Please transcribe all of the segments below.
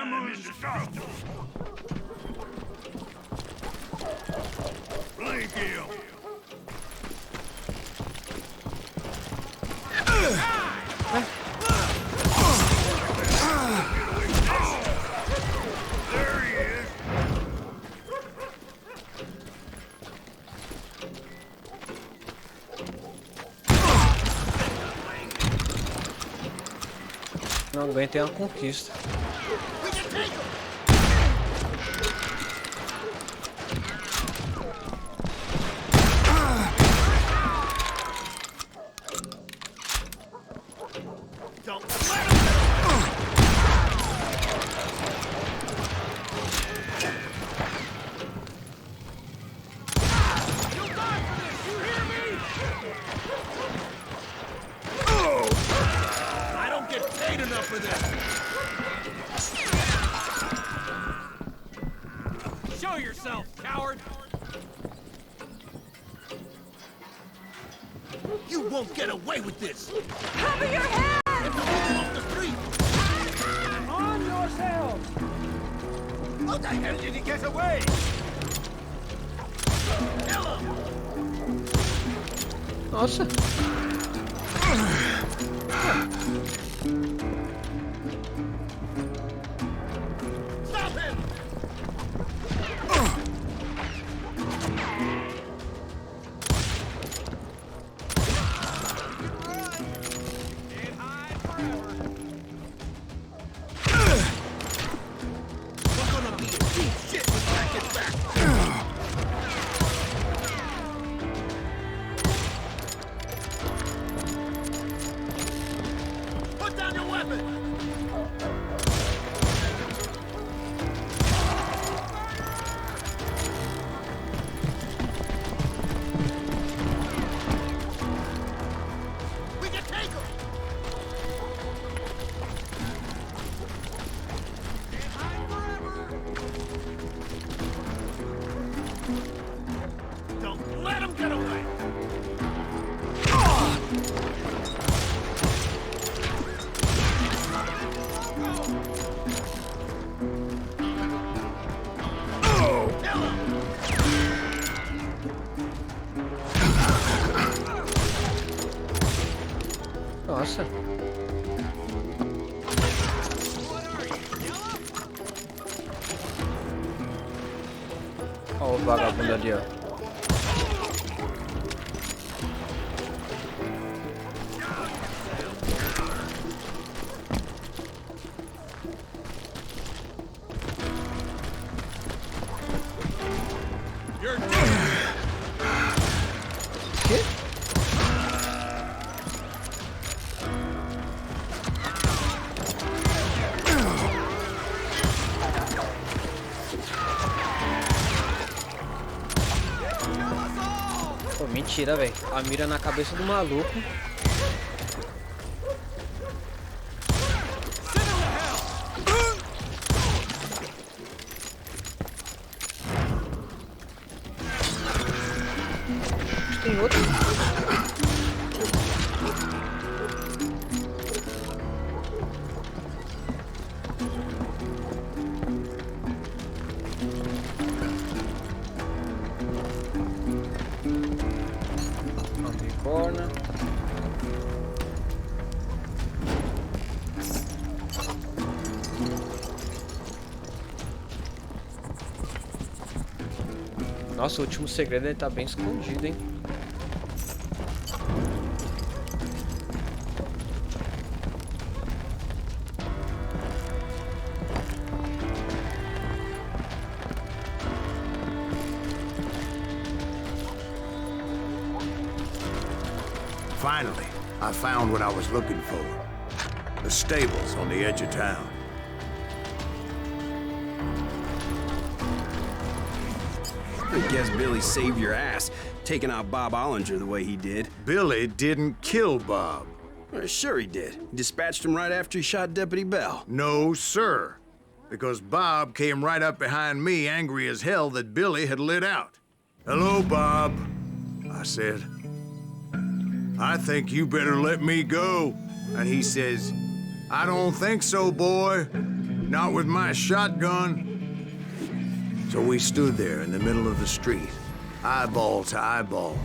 Vamos stop. Blink him. There he is. Não aguentem a conquista. Show yourself, coward! You won't get away with this. Cover your head! Off the street. On yourselves! How the hell did he get away? Kill him! Nossa. Stop him! Can't hide forever. We're gonna be a deep shit when I get back. Put down your weapon! We can take him! Can't hide forever. Don't let him get away! Kill him! Nossa. What are you, yellow? Olha o vagabundo ali, ó. You're dead! Que? Pô, mentira, velho. A mira na cabeça do maluco. Tem outro. Corna. Nossa, o último segredo ele tá bem escondido, hein? Finally, I found what I was looking for. The stables on the edge of town. I guess Billy saved your ass, taking out Bob Ollinger the way he did. Billy didn't kill Bob. Well, sure he did. He dispatched him right after he shot Deputy Bell. No, sir. Because Bob came right up behind me, angry as hell that Billy had lit out. Hello, Bob, I said. I think you better let me go. And he says, I don't think so, boy. Not with my shotgun. So we stood there in the middle of the street, eyeball to eyeball.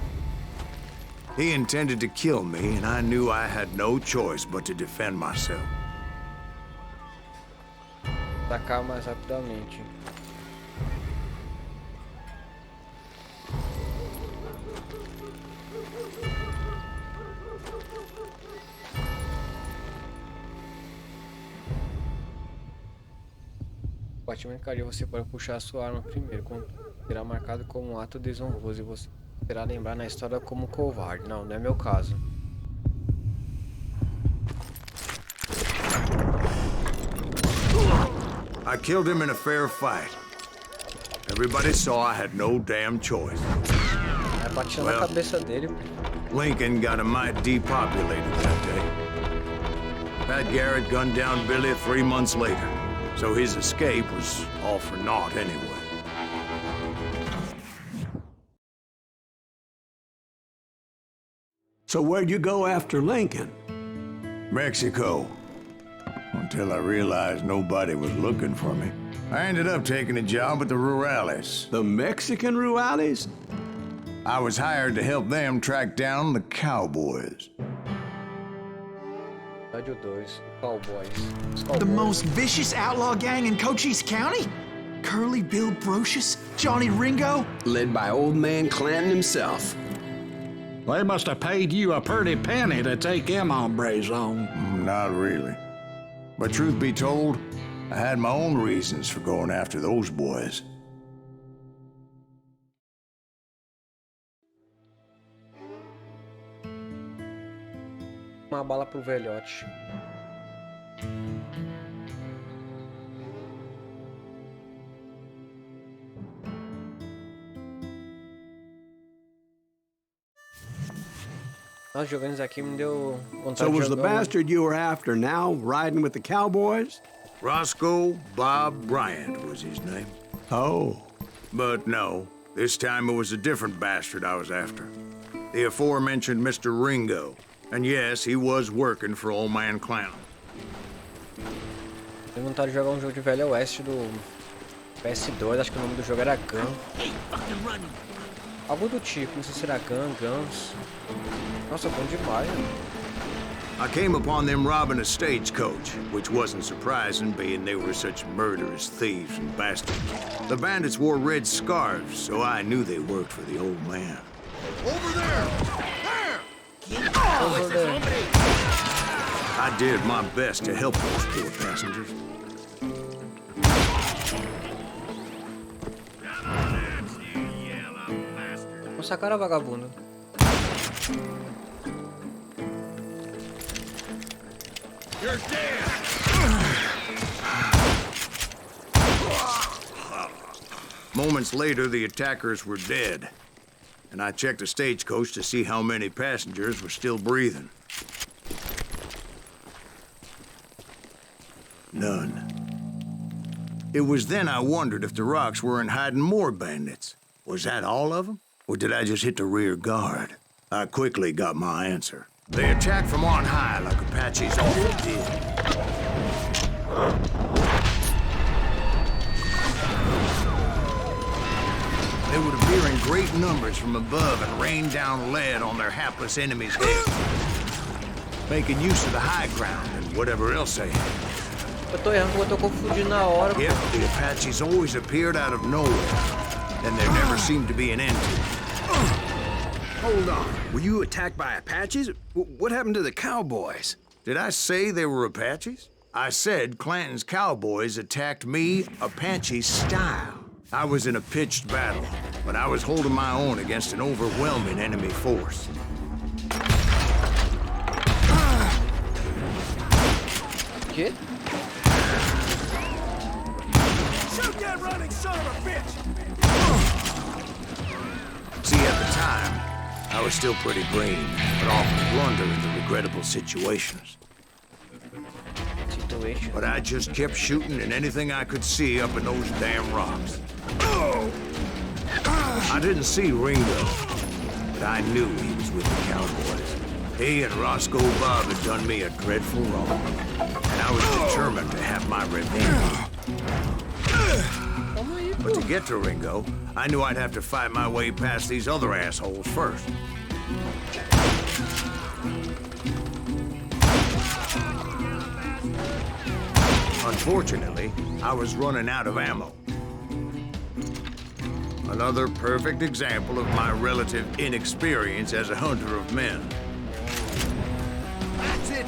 He intended to kill me, and I knew I had no choice but to defend myself. Atacar mais rapidamente. Batimento cardíaco, você pode puxar a sua arma primeiro, quando será marcado como um ato desonroso e você será lembrado na história como covarde. Não, não é meu caso. I killed him in a fair fight. Everybody saw I had no damn choice. Aí bati na cabeça dele. Lincoln got a mite depopulated that day. Pat Garrett gunned down Billy 3 months later, so his escape was all for naught anyway. So where'd you go after Lincoln? Mexico. Until I realized nobody was looking for me. I ended up taking a job at the Rurales. The Mexican Rurales? I was hired to help them track down the cowboys. Rádio 2, Cowboys. The most vicious outlaw gang in Cochise County? Curly Bill Brocious? Johnny Ringo? Led by old man Clanton himself. They must have paid you a pretty penny to take them hombres on. Not really. But truth be told, I had my own reasons for going after those boys. Uma bala pro velhote. Nós jogando isso aqui me deu vontade So de was the jogar bastard you were after now riding with the cowboys? Roscoe Bob Bryant was his name. Oh. But no, this time it was a different bastard I was after. The aforementioned Mr. Ringo. And yes, he was working for old man Clown. Tenho vontade de jogar um jogo de Velho Oeste do PS2, acho que o nome do jogo era Gun. Algo do tipo, não sei se era Gun, Guns. Nossa, bom demais, né? I came upon them robbing a stagecoach, which wasn't surprising, being they were such murderous thieves and bastards. The bandits wore red scarves, so I knew they worked for the old man. Over there! Over there. I did my best to help those poor passengers. Nossa cara, vagabundo. You're dead! Moments later, the attackers were dead. And I checked the stagecoach to see how many passengers were still breathing. None. It was then I wondered if the rocks weren't hiding more bandits. Was that all of them? Or did I just hit the rear guard? I quickly got my answer. They attacked from on high like Apaches often did. They would appear in great numbers from above and rain down lead on their hapless enemies' heads, making use of the high ground and whatever else they had. Eu tô errando, eu tô confundindo na hora. Yep, the Apaches always appeared out of nowhere, and there never seemed to be an end to it. Hold on. Were you attacked by Apaches? What happened to the cowboys? Did I say they were Apaches? I said Clanton's cowboys attacked me Apache style. I was in a pitched battle, but I was holding my own against an overwhelming enemy force. Que? Shoot that running son of a bitch! See, at the time, I was still pretty green, but often blunder in the regrettable situations. Situation. But I just kept shooting at anything I could see up in those damn rocks. I didn't see Ringo, but I knew he was with the cowboys. He and Roscoe Bob had done me a dreadful wrong, and I was determined to have my revenge. But to get to Ringo, I knew I'd have to fight my way past these other assholes first. Unfortunately, I was running out of ammo. Another perfect example of my relative inexperience as a hunter of men.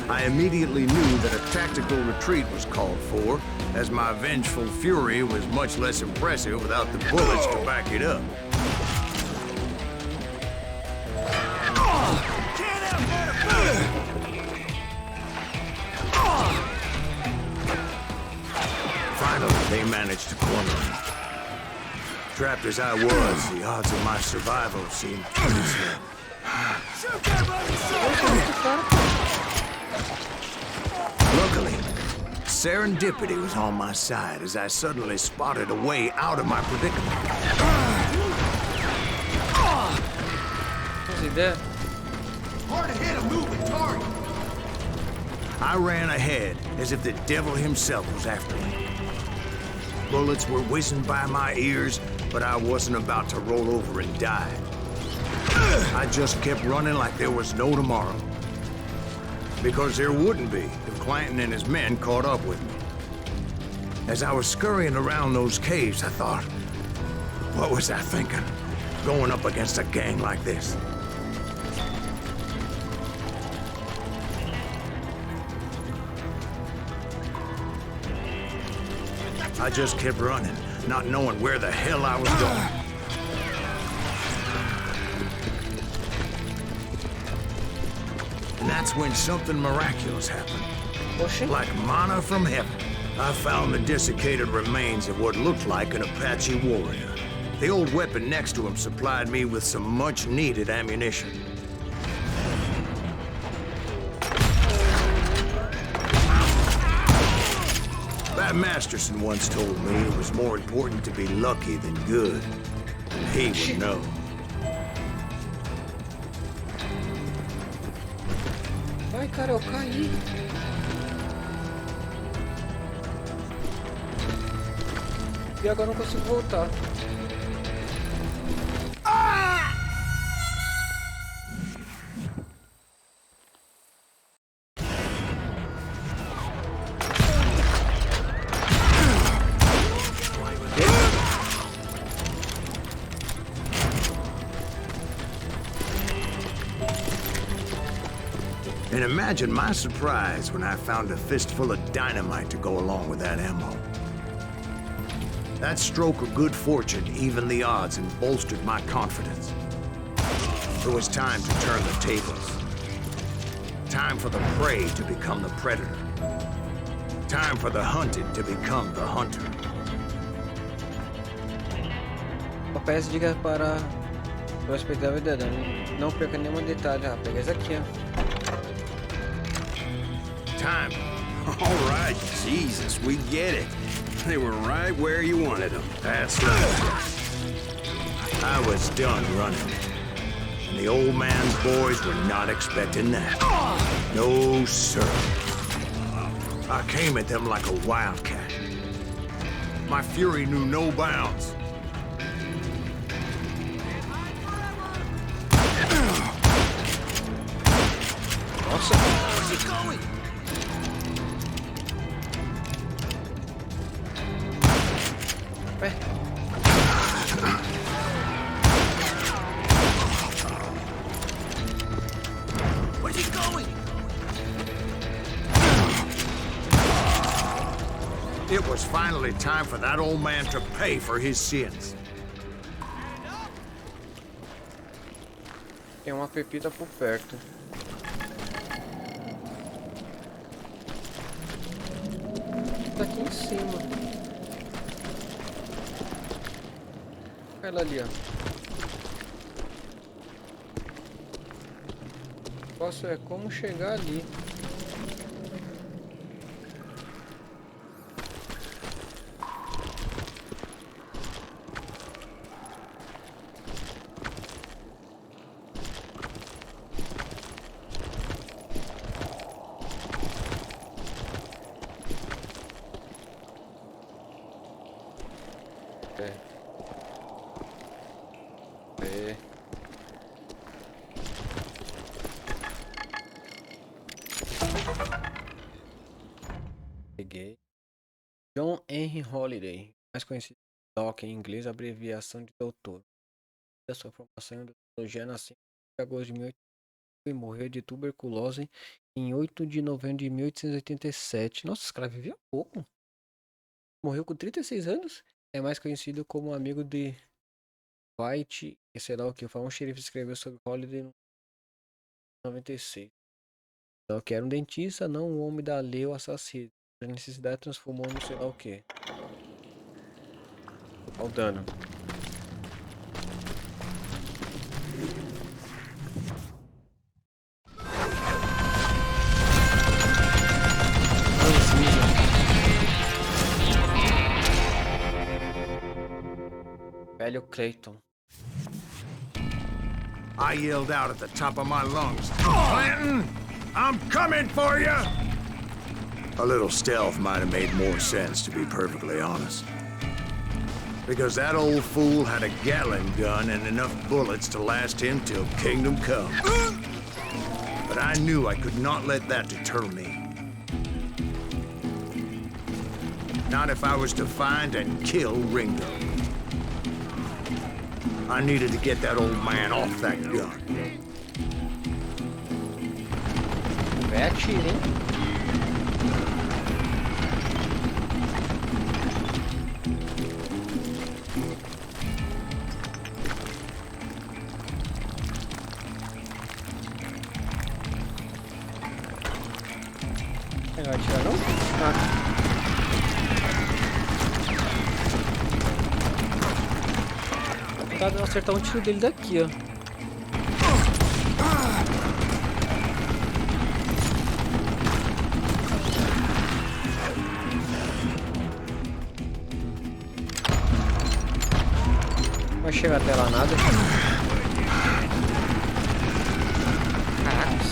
I immediately knew that a tactical retreat was called for, as my vengeful fury was much less impressive without the bullets to back it up. Finally, they managed to corner me. Trapped as I was, the odds of my survival seemed pretty slim. Luckily, serendipity was on my side as I suddenly spotted a way out of my predicament. Is he dead? Hard to hit a moving target. I ran ahead as if the devil himself was after me. Bullets were whizzing by my ears, but I wasn't about to roll over and die. I just kept running like there was no tomorrow. Because there wouldn't be if Clanton and his men caught up with me. As I was scurrying around those caves, I thought, what was I thinking? Going up against a gang like this? I just kept running, not knowing where the hell I was going. And that's when something miraculous happened. Like manna from heaven, I found the desiccated remains of what looked like an Apache warrior. The old weapon next to him supplied me with some much-needed ammunition. Pat Masterson once told me it was more important to be lucky than good. And he would know. Ai, cara, eu caí. E agora eu não consigo voltar. And imagine my surprise when I found a fistful of dynamite to go along with that ammo. That stroke of good fortune evened the odds and bolstered my confidence. It was time to turn the tables. Time for the prey to become the predator. Time for the hunted to become the hunter. Papéis diga para o espectador da não perca nenhum detalhe. Ah, pega esse aqui, ó. Time. All right, Jesus, we get it. They were right where you wanted them. That's right. I was done running. And the old man's boys were not expecting that. No, sir. I came at them like a wildcat. My fury knew no bounds. Nossa. Where's he going? Where's he going? It was finally time for that old man to pay for his sins. Tem uma pepita por perto. Tá aqui em cima. Olha ela ali, ó. Posso é como chegar ali. É. É. Peguei. John Henry Holiday, mais conhecido como Doc em inglês, abreviação de doutor. Da sua formação em odontologia nasceu em agosto de 1800 e morreu de tuberculose em 8 de novembro de 1887. Nossa, esse cara viveu pouco. Morreu com 36 anos. É mais conhecido como amigo de White, e sei lá o que. O famoso xerife escreveu sobre Holiday em 96. Então, que era um dentista, não um homem da lei ou assassino. A necessidade transformou no sei lá o que. Olha o dano. Velho Clayton. I yelled out at the top of my lungs, Clanton, I'm coming for you! A little stealth might have made more sense, to be perfectly honest. Because that old fool had a Gatling gun and enough bullets to last him till kingdom come. But I knew I could not let that deter me. Not if I was to find and kill Ringo. I needed to get that old man off that gun. Vai atira, hein? Não vai atirar não? Ah. Tá dando acertar um tiro dele daqui, ó. Não vai chegar até lá nada. Caracas.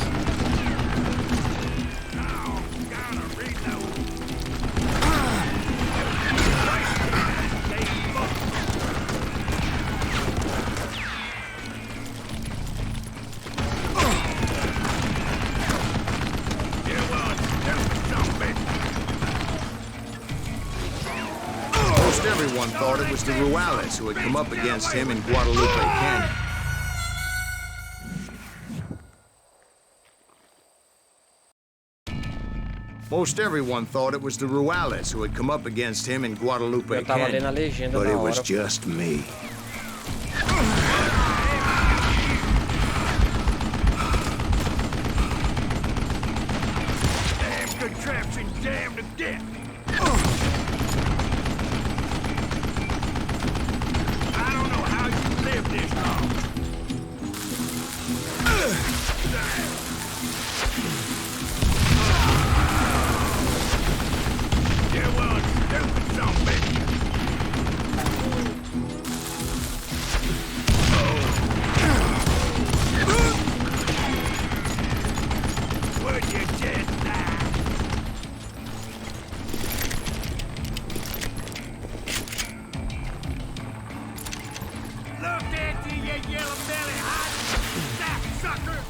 Everyone thought it was the Ruales who had come up against him in Guadalupe Canyon. Most everyone thought it was the Ruales who had come up against him in Guadalupe Eu tava lendo a Canyon, legenda but na it was hora. just me. Damn contraption, damn to death. I don't know how you lived this long. You one stupid zombie. Would you just die? Look at you, you yellow belly hot sapsucker!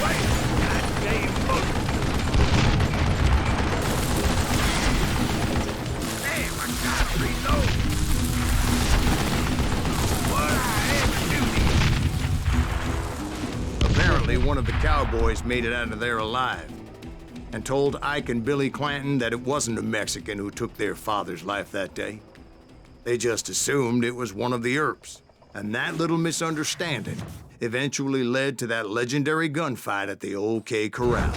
Wait, goddamn book! Damn, I gotta reload! What I ever do to you? Apparently, one of the cowboys made it out of there alive and told Ike and Billy Clanton that it wasn't a Mexican who took their father's life that day. They just assumed it was one of the Earps. And that little misunderstanding eventually led to that legendary gunfight at the OK Corral.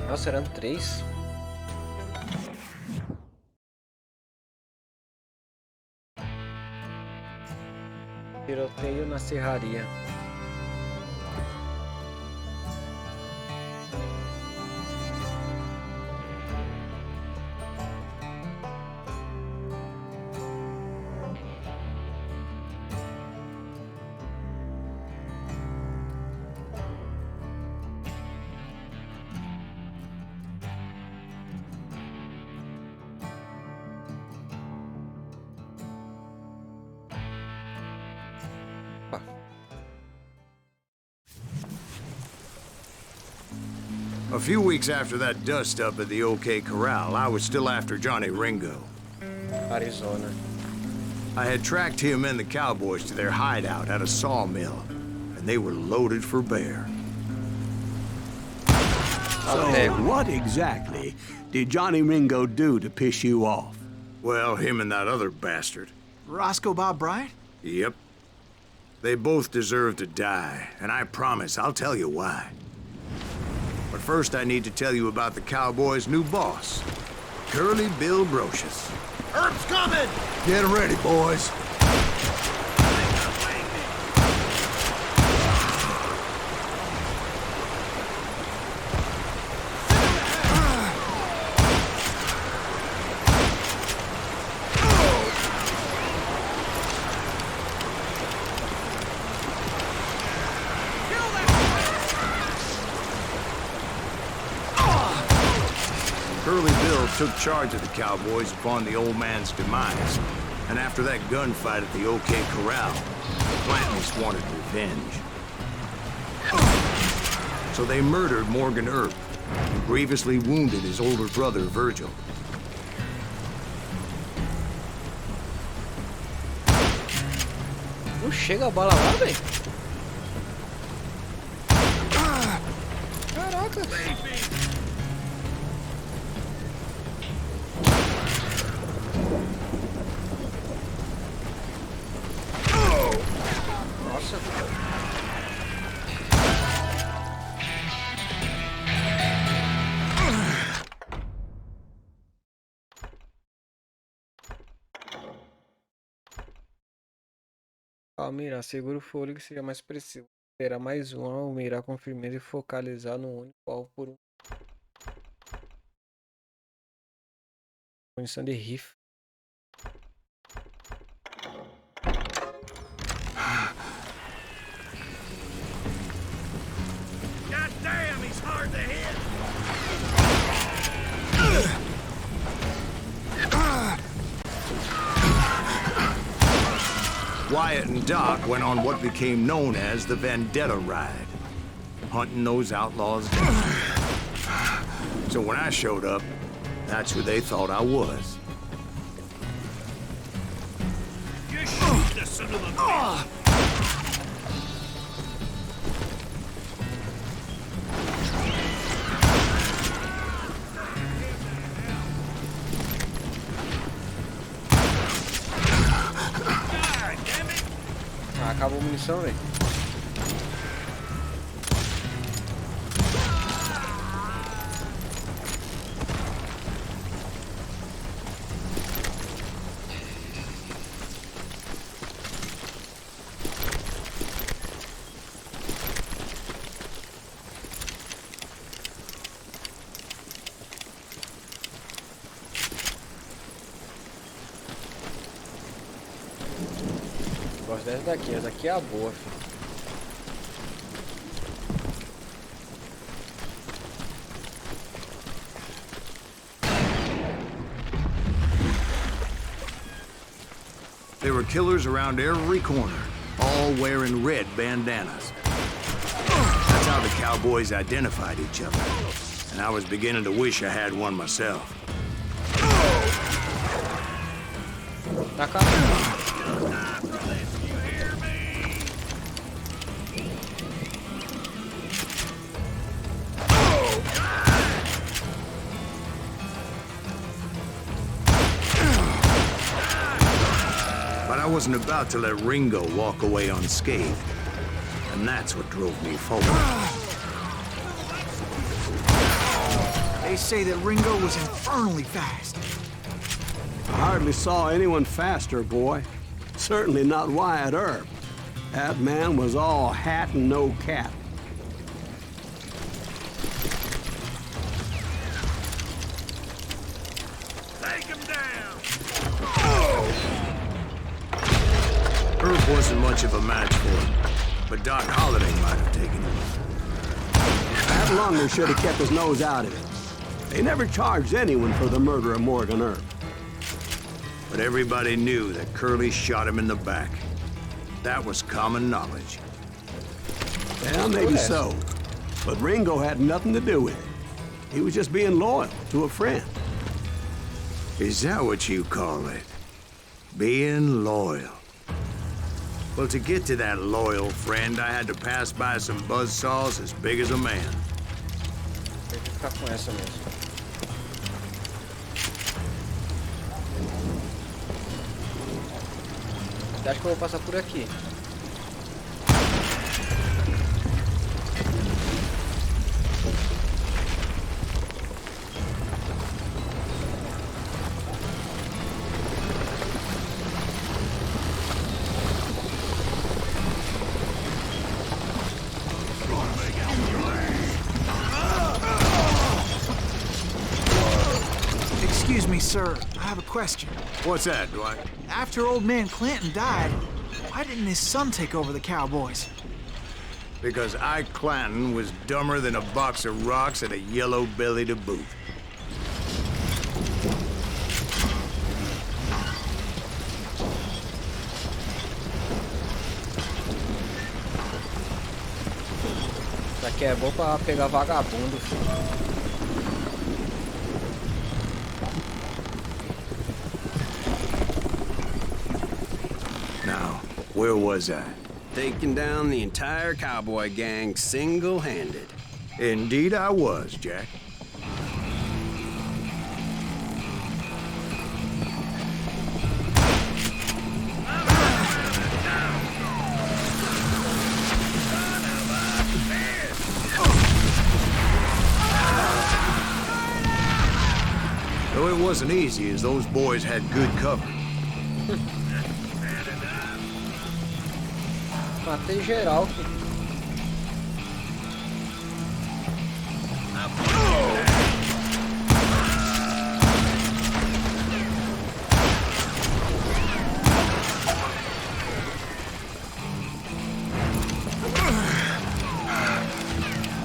Nossa, eram 3. Tiroteio na serraria. A few weeks after that dust-up at the OK Corral, I was still after Johnny Ringo. Arizona. I had tracked him and the cowboys to their hideout at a sawmill, and they were loaded for bear. Okay. So, what exactly did Johnny Ringo do to piss you off? Well, him and that other bastard. Roscoe Bob Bryant? Yep. They both deserve to die, and I promise I'll tell you why. But first I need to tell you about the cowboys' new boss, Curly Bill Brocious. Herb's coming! Get ready, boys. Curly Bill took charge of the cowboys upon the old man's demise, and after that gunfight at the OK Corral, the Plantons wanted revenge. So they murdered Morgan Earp and grievously wounded his older brother, Virgil. Não chega a bala lá, velho. Caraca. Nossa. Ao mirar, segura o fôlego que seja mais preciso. Terá mais um ao mirar com firmeza e focalizar no único alvo por um. Munição de rifle. God damn, he's hard to hit. Wyatt and Doc went on what became known as the Vendetta Ride, hunting those outlaws down. So when I showed up, that's who they thought I was. You shoot the son of a bitch. Ah, acabou a munição, velho. Gosto dessa daqui, essa daqui é a boa, filho. There were killers around every corner, all wearing red bandanas. That's how the cowboys identified each other, and I was beginning to wish I had one myself. Tá cá. But I wasn't about to let Ringo walk away unscathed, and that's what drove me forward. They say that Ringo was infernally fast. I hardly saw anyone faster, boy. Certainly not Wyatt Earp. That man was all hat and no cap. Take him down. Earp wasn't much of a match for him, but Doc Holliday might have taken him. That Lunger should have kept his nose out of it. They never charged anyone for the murder of Morgan Earp. But everybody knew that Curly shot him in the back. That was common knowledge. Yeah, maybe so. But Ringo had nothing to do with it. He was just being loyal to a friend. Is that what you call it? Being loyal? Well, to get to that loyal friend, I had to pass by some buzzsaws as big as a man. Tem que ficar com essa mesmo. Eu acho que eu vou passar por aqui. Excuse me, sir. I have a question. What's that, Dwight? After old man Clanton died, why didn't his son take over the Cowboys? Because Ike Clanton was dumber than a box of rocks and a yellow belly to boot. Isso aqui é bom pra pegar vagabundo, filho. Now, where was I? Taking down the entire cowboy gang single-handed. Indeed I was, Jack. Though it wasn't easy, as those boys had good cover. Matei geral, filho.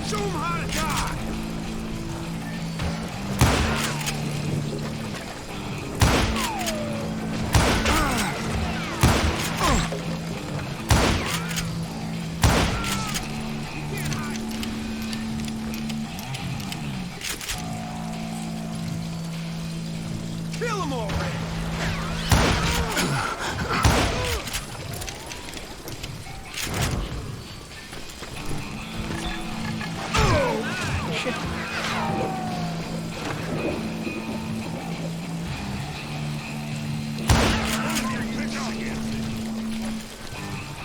Show 'em how to die! Kill 'em already!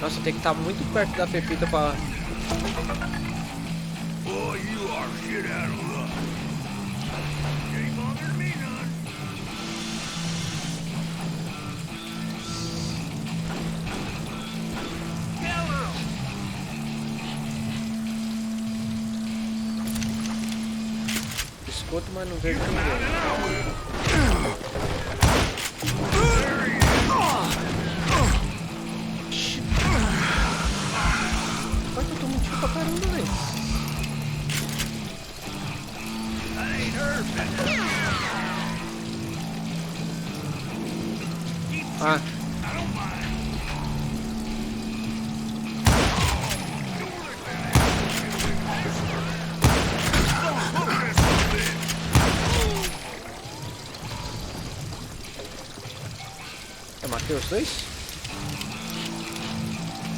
Nossa, tem que estar muito perto da pepita pra... Boy, you are shit out of luck. Ain't bothering me none. Kill 'em! Escuto, mas não vejo ninguém. Olha que eu tô muito tiro pra caramba, velho. That ain't her business. Ah, I don't mind. eu matei os dois?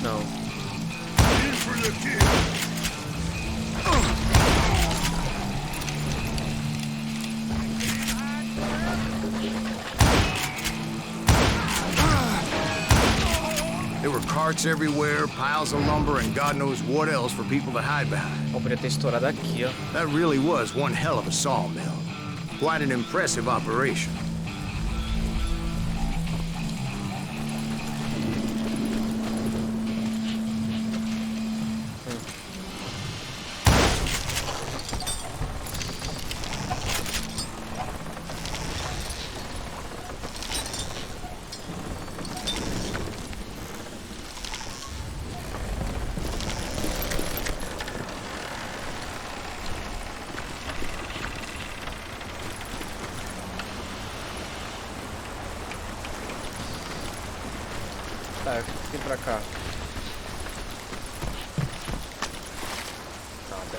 Não. In for the kill. There were carts everywhere, piles of lumber, and God knows what else for people to hide behind. Eu poderia ter estourado aqui, ó. That really was one hell of a sawmill. Quite an impressive operation. Tá, eu vim pra cá. Nada.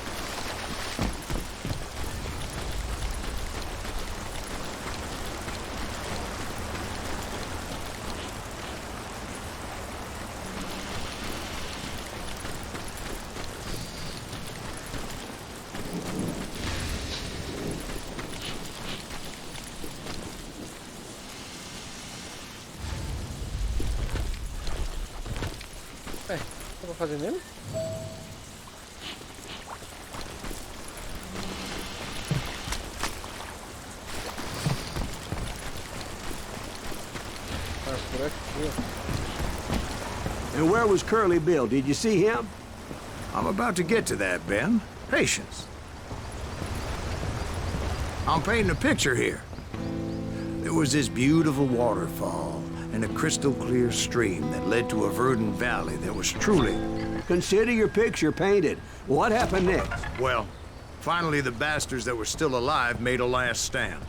fazer mesmo? Cara, por aqui, ó. And where was Curly Bill? Did you see him? I'm about to get to that, Ben. Patience. I'm painting a picture here. There was this beautiful waterfall and a crystal clear stream that led to a verdant valley that was truly... Consider your picture painted. What happened next? Well, finally the bastards that were still alive made a last stand.